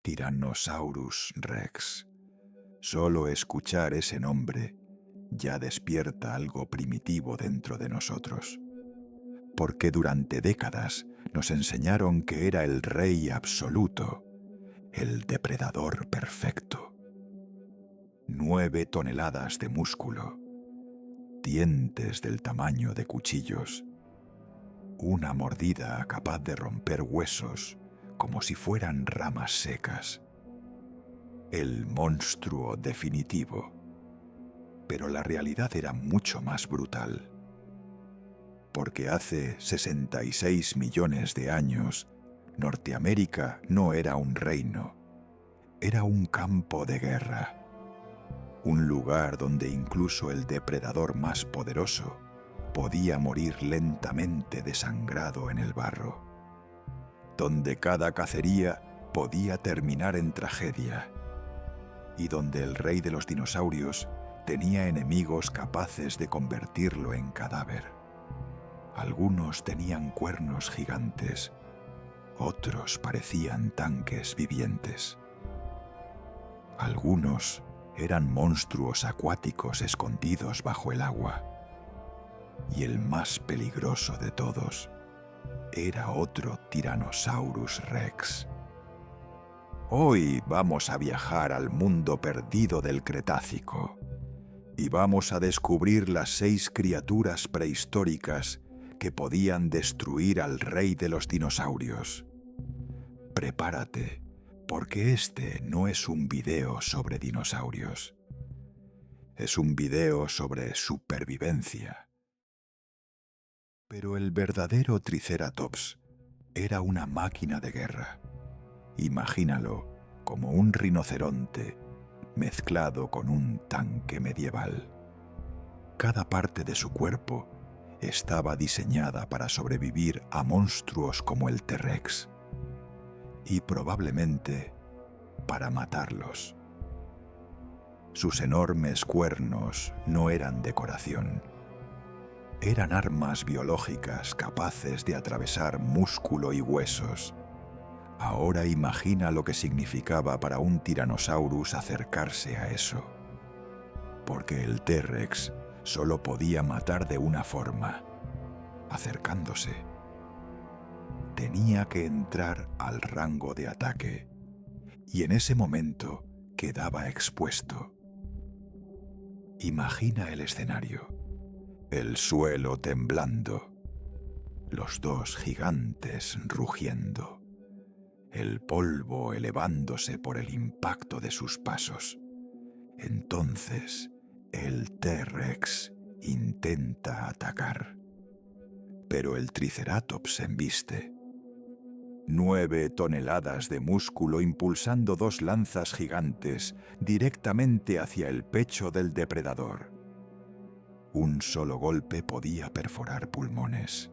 Tyrannosaurus Rex. Solo escuchar ese nombre ya despierta algo primitivo dentro de nosotros, porque durante décadas nos enseñaron que era el rey absoluto, el depredador perfecto. 9 toneladas de músculo, dientes del tamaño de cuchillos, una mordida capaz de romper huesos como si fueran ramas secas. El monstruo definitivo. Pero la realidad era mucho más brutal. Porque hace 66 millones de años, Norteamérica no era un reino, era un campo de guerra. Un lugar donde incluso el depredador más poderoso podía morir lentamente desangrado en el barro. Donde cada cacería podía terminar en tragedia. Y donde el rey de los dinosaurios tenía enemigos capaces de convertirlo en cadáver. Algunos tenían cuernos gigantes, otros parecían tanques vivientes. Algunos eran monstruos acuáticos escondidos bajo el agua. Y el más peligroso de todos era otro Tyrannosaurus Rex. Hoy vamos a viajar al mundo perdido del Cretácico y vamos a descubrir las 6 criaturas prehistóricas que podían destruir al rey de los dinosaurios. Prepárate, porque este no es un video sobre dinosaurios. Es un video sobre supervivencia. Pero el verdadero Triceratops era una máquina de guerra. Imagínalo como un rinoceronte mezclado con un tanque medieval. Cada parte de su cuerpo estaba diseñada para sobrevivir a monstruos como el T-Rex y probablemente para matarlos. Sus enormes cuernos no eran decoración. Eran armas biológicas capaces de atravesar músculo y huesos. Ahora imagina lo que significaba para un Tyrannosaurus acercarse a eso. Porque el T-Rex solo podía matar de una forma, acercándose. Tenía que entrar al rango de ataque, y en ese momento quedaba expuesto. Imagina el escenario, el suelo temblando, los dos gigantes rugiendo. El polvo elevándose por el impacto de sus pasos. Entonces, el T-Rex intenta atacar. Pero el Triceratops embiste. 9 toneladas de músculo impulsando 2 lanzas gigantes directamente hacia el pecho del depredador. Un solo golpe podía perforar pulmones,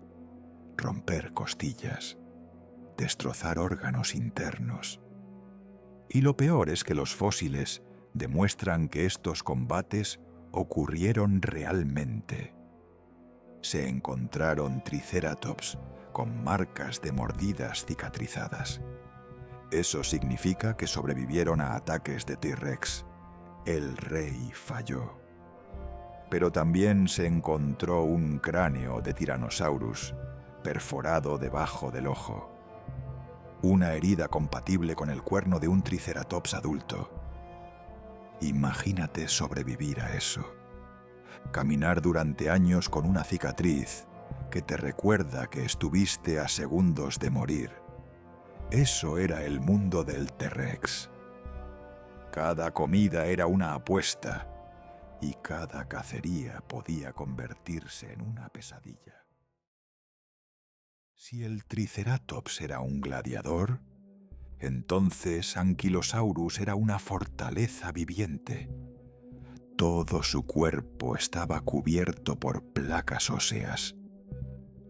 romper costillas, destrozar órganos internos. Y lo peor es que los fósiles demuestran que estos combates ocurrieron realmente. Se encontraron triceratops con marcas de mordidas cicatrizadas. Eso significa que sobrevivieron a ataques de T-Rex. El rey falló. Pero también se encontró un cráneo de Tyrannosaurus perforado debajo del ojo. Una herida compatible con el cuerno de un triceratops adulto. Imagínate sobrevivir a eso. Caminar durante años con una cicatriz que te recuerda que estuviste a segundos de morir. Eso era el mundo del T-Rex. Cada comida era una apuesta y cada cacería podía convertirse en una pesadilla. Si el Triceratops era un gladiador, entonces Ankylosaurus era una fortaleza viviente. Todo su cuerpo estaba cubierto por placas óseas.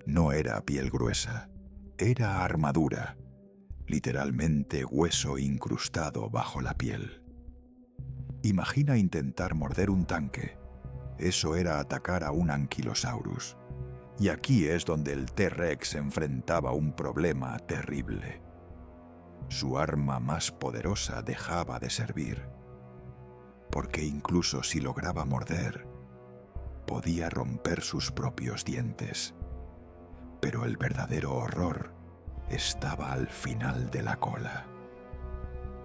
No era piel gruesa, era armadura, literalmente hueso incrustado bajo la piel. Imagina intentar morder un tanque. Eso era atacar a un Ankylosaurus. Y aquí es donde el T-Rex enfrentaba un problema terrible. su arma más poderosa dejaba de servir, porque incluso si lograba morder, podía romper sus propios dientes. Pero el verdadero horror estaba al final de la cola.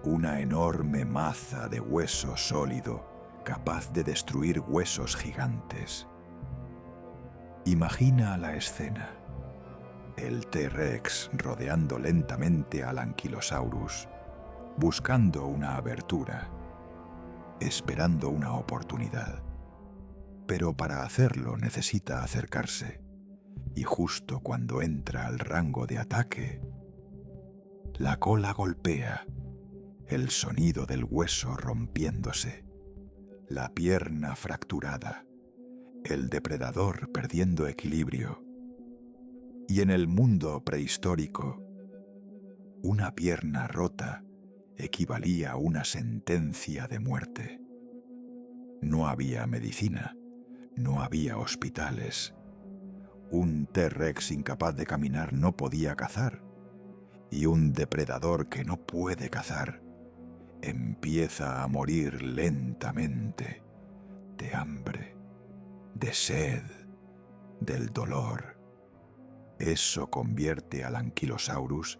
Una enorme maza de hueso sólido capaz de destruir huesos gigantes. Imagina la escena. El T-Rex rodeando lentamente al Ankylosaurus, buscando una abertura, esperando una oportunidad. Pero para hacerlo necesita acercarse, y justo cuando entra al rango de ataque, la cola golpea, el sonido del hueso rompiéndose, la pierna fracturada, el depredador perdiendo equilibrio. Y en el mundo prehistórico, una pierna rota equivalía a una sentencia de muerte. No había medicina, no había hospitales. Un T-Rex incapaz de caminar no podía cazar, y un depredador que no puede cazar empieza a morir lentamente, de hambre, de sed, del dolor. Eso convierte al Ankylosaurus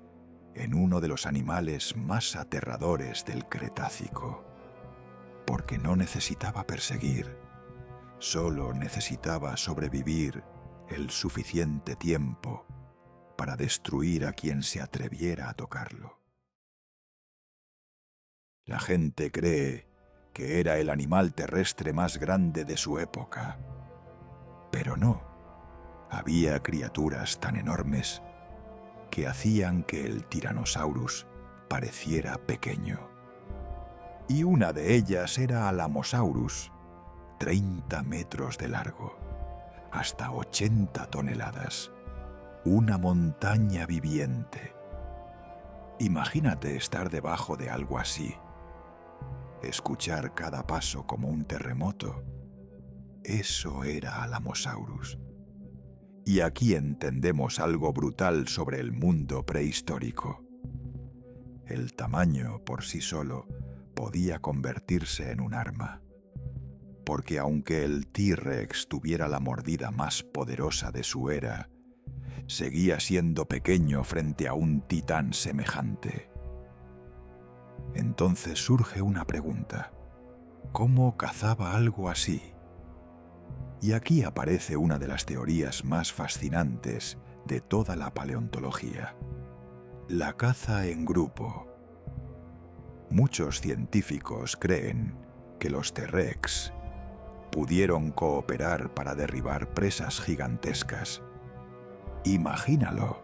en uno de los animales más aterradores del Cretácico, porque no necesitaba perseguir, solo necesitaba sobrevivir el suficiente tiempo para destruir a quien se atreviera a tocarlo. La gente cree que era el animal terrestre más grande de su época, pero no. Había criaturas tan enormes que hacían que el Tyrannosaurus pareciera pequeño. Y una de ellas era Alamosaurus, 30 metros de largo, hasta 80 toneladas, una montaña viviente. Imagínate estar debajo de algo así, escuchar cada paso como un terremoto. Eso era Alamosaurus. Y aquí entendemos algo brutal sobre el mundo prehistórico. El tamaño por sí solo podía convertirse en un arma, porque aunque el T-Rex tuviera la mordida más poderosa de su era, seguía siendo pequeño frente a un titán semejante. Entonces surge una pregunta: ¿cómo cazaba algo así? Y aquí aparece una de las teorías más fascinantes de toda la paleontología: la caza en grupo. Muchos científicos creen que los T-Rex pudieron cooperar para derribar presas gigantescas. Imagínalo.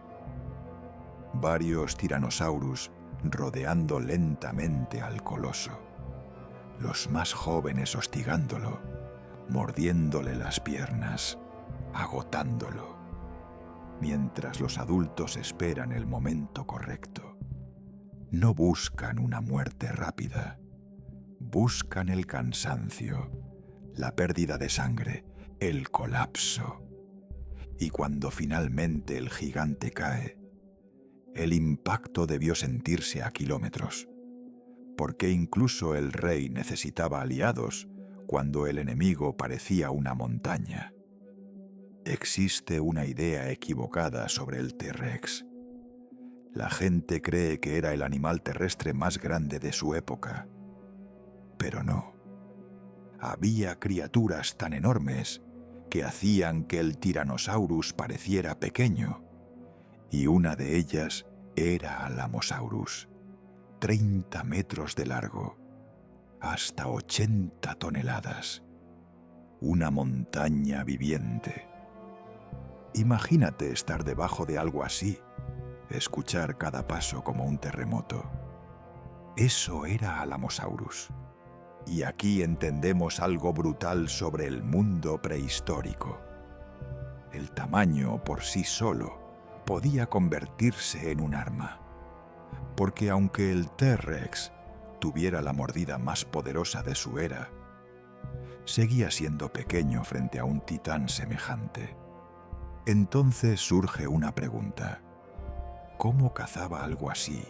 Varios tiranosaurus rodeando lentamente al coloso, los más jóvenes hostigándolo, mordiéndole las piernas, agotándolo, mientras los adultos esperan el momento correcto. No buscan una muerte rápida, buscan el cansancio, la pérdida de sangre, el colapso. Y cuando finalmente el gigante cae, el impacto debió sentirse a kilómetros, porque incluso el rey necesitaba aliados cuando el enemigo parecía una montaña. Existe una idea equivocada sobre el T-Rex. La gente cree que era el animal terrestre más grande de su época. Pero no. Había criaturas tan enormes que hacían que el Tyrannosaurus pareciera pequeño, y una de ellas era Alamosaurus, 30 metros de largo, hasta 80 toneladas, una montaña viviente. Imagínate estar debajo de algo así, escuchar cada paso como un terremoto. Eso era Alamosaurus. Y aquí entendemos algo brutal sobre el mundo prehistórico. El tamaño por sí solo podía convertirse en un arma, porque aunque el T-Rex tuviera la mordida más poderosa de su era, seguía siendo pequeño frente a un titán semejante. Entonces surge una pregunta: ¿cómo cazaba algo así?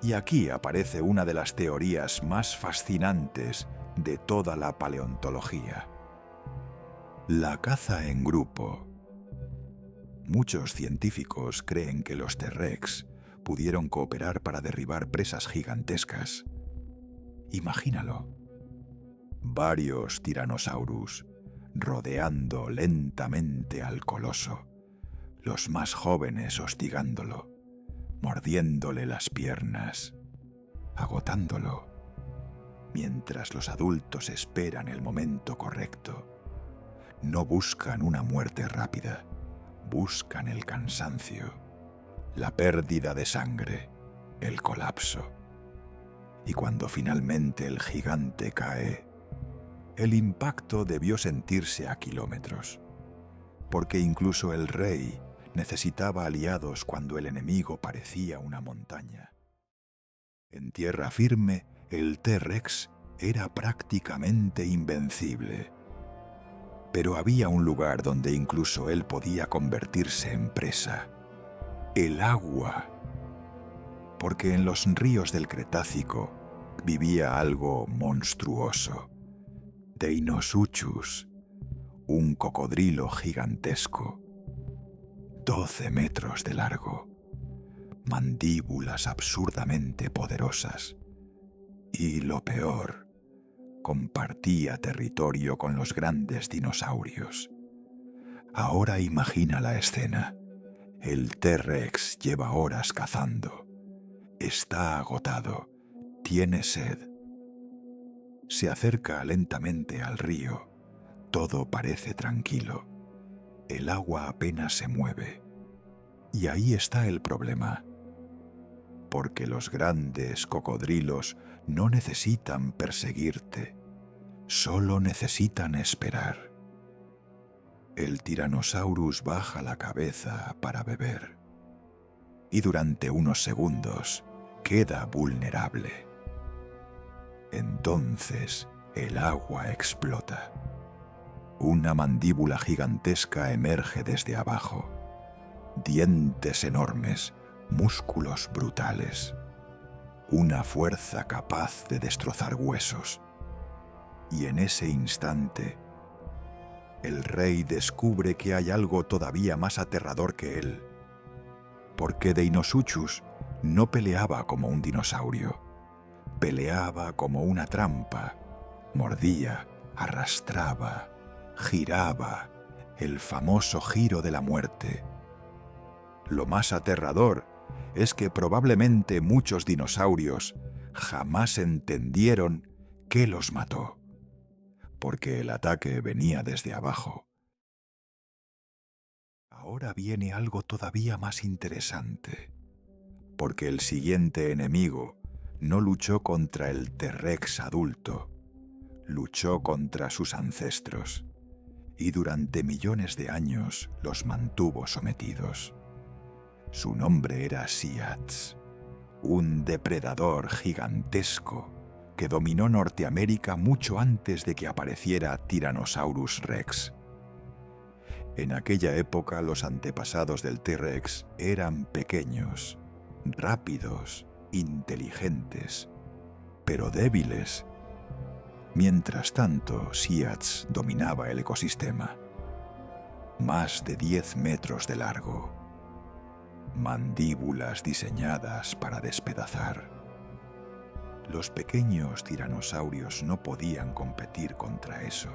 Y aquí aparece una de las teorías más fascinantes de toda la paleontología: la caza en grupo. Muchos científicos creen que los T-Rex pudieron cooperar para derribar presas gigantescas. Imagínalo: varios Tyrannosaurus rodeando lentamente al coloso, los más jóvenes hostigándolo, mordiéndole las piernas, agotándolo, mientras los adultos esperan el momento correcto. No buscan una muerte rápida, buscan el cansancio, la pérdida de sangre, el colapso. Y cuando finalmente el gigante cae, el impacto debió sentirse a kilómetros, porque incluso el rey necesitaba aliados cuando el enemigo parecía una montaña. En tierra firme, el T-Rex era prácticamente invencible. Pero había un lugar donde incluso él podía convertirse en presa: el agua. Porque en los ríos del Cretácico vivía algo monstruoso: Deinosuchus, un cocodrilo gigantesco, 12 metros de largo, mandíbulas absurdamente poderosas. Y lo peor, compartía territorio con los grandes dinosaurios. Ahora imagina la escena. El T-Rex lleva horas cazando. Está agotado. Tiene sed. Se acerca lentamente al río. Todo parece tranquilo. El agua apenas se mueve. Y ahí está el problema. Porque los grandes cocodrilos no necesitan perseguirte. Solo necesitan esperar. El Tyrannosaurus baja la cabeza para beber. Y durante unos segundos queda vulnerable. Entonces el agua explota. Una mandíbula gigantesca emerge desde abajo. Dientes enormes, músculos brutales. Una fuerza capaz de destrozar huesos. Y en ese instante, el rey descubre que hay algo todavía más aterrador que él. Porque Deinosuchus no peleaba como un dinosaurio. Peleaba como una trampa. Mordía, arrastraba, giraba, el famoso giro de la muerte. Lo más aterrador es que probablemente muchos dinosaurios jamás entendieron qué los mató. Porque el ataque venía desde abajo. Ahora viene algo todavía más interesante, porque el siguiente enemigo no luchó contra el T-Rex adulto, luchó contra sus ancestros, y durante millones de años los mantuvo sometidos. Su nombre era Syatx, un depredador gigantesco que dominó Norteamérica mucho antes de que apareciera Tyrannosaurus Rex. En aquella época los antepasados del T-Rex eran pequeños, rápidos, inteligentes, pero débiles. Mientras tanto, Syatx dominaba el ecosistema. Más de 10 metros de largo. Mandíbulas diseñadas para despedazar. Los pequeños tiranosaurios no podían competir contra eso.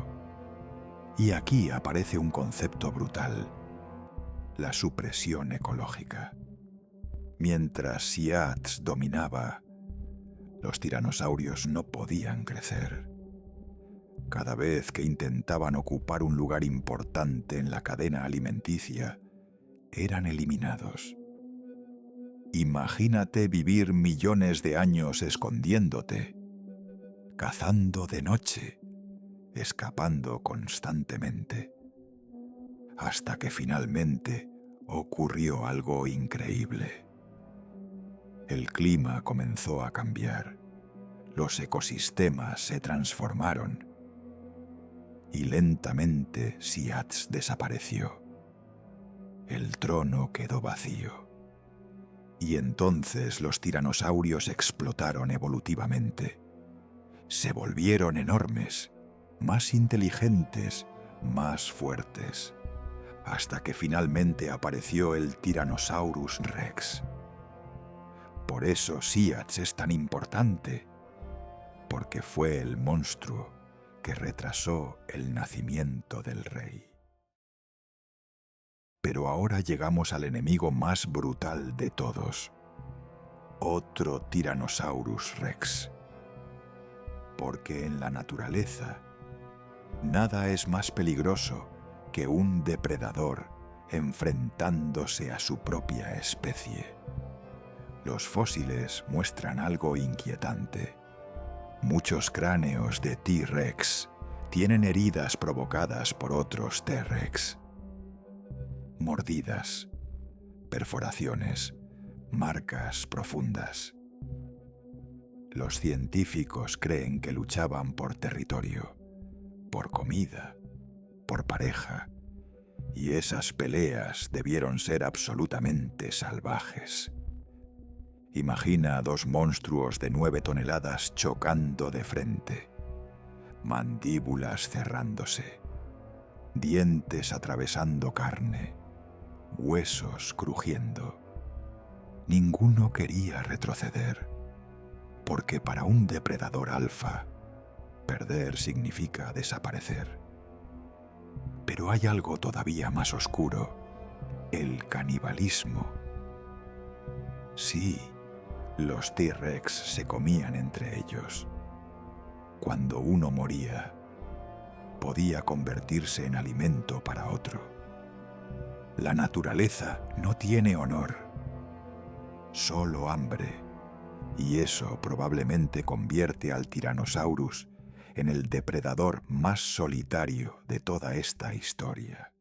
Y aquí aparece un concepto brutal: la supresión ecológica. Mientras Syatx dominaba, los tiranosaurios no podían crecer. Cada vez que intentaban ocupar un lugar importante en la cadena alimenticia, eran eliminados. Imagínate vivir millones de años escondiéndote, cazando de noche, escapando constantemente, hasta que finalmente ocurrió algo increíble. El clima comenzó a cambiar, los ecosistemas se transformaron y lentamente Syatx desapareció. El trono quedó vacío Y entonces los tiranosaurios explotaron evolutivamente. Se volvieron enormes, más inteligentes, más fuertes, hasta que finalmente apareció el Tyrannosaurus Rex. Por eso Siats es tan importante, porque fue el monstruo que retrasó el nacimiento del rey. Pero ahora llegamos al enemigo más brutal de todos, otro Tyrannosaurus Rex. Porque en la naturaleza, nada es más peligroso que un depredador enfrentándose a su propia especie. Los fósiles muestran algo inquietante. Muchos cráneos de T-Rex tienen heridas provocadas por otros T-Rex. Mordidas, perforaciones, marcas profundas. Los científicos creen que luchaban por territorio, por comida, por pareja, y esas peleas debieron ser absolutamente salvajes. Imagina a dos monstruos de 9 toneladas chocando de frente, mandíbulas cerrándose, dientes atravesando carne, huesos crujiendo. Ninguno quería retroceder, porque para un depredador alfa, perder significa desaparecer. Pero hay algo todavía más oscuro, el canibalismo. Sí, los T-Rex se comían entre ellos. Cuando uno moría, podía convertirse en alimento para otro. La naturaleza no tiene honor, solo hambre, y eso probablemente convierte al Tyrannosaurus en el depredador más solitario de toda esta historia.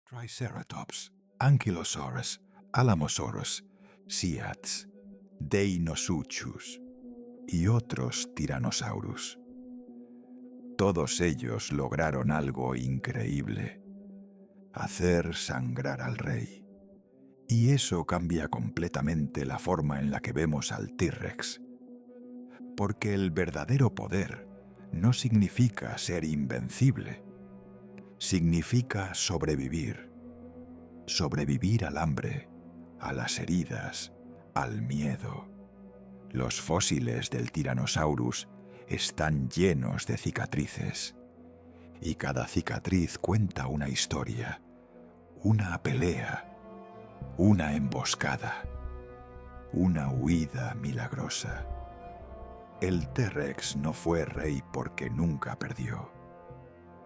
Triceratops, Ankylosaurus, Alamosaurus, Siats, Deinosuchus y otros tiranosaurus. Todos ellos lograron algo increíble: hacer sangrar al rey. Y eso cambia completamente la forma en la que vemos al T-Rex. Porque el verdadero poder no significa ser invencible. Significa sobrevivir. Sobrevivir al hambre, a las heridas, al miedo. Los fósiles del Tyrannosaurus están llenos de cicatrices. Y cada cicatriz cuenta una historia, una pelea, una emboscada, una huida milagrosa. El T-Rex no fue rey porque nunca perdió.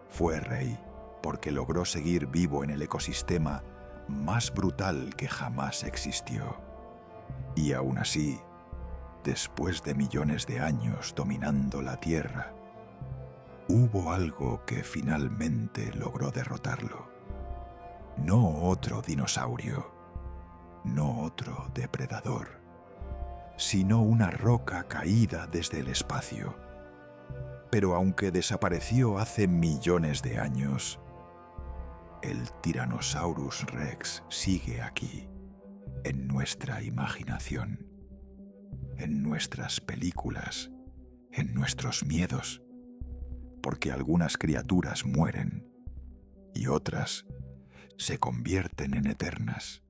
Fue rey porque logró seguir vivo en el ecosistema más brutal que jamás existió. Y aún así, después de millones de años dominando la Tierra, hubo algo que finalmente logró derrotarlo. No otro dinosaurio, no otro depredador, sino una roca caída desde el espacio. Pero aunque desapareció hace millones de años, el Tyrannosaurus Rex sigue aquí, en nuestra imaginación, en nuestras películas, en nuestros miedos, porque algunas criaturas mueren y otras se convierten en eternas.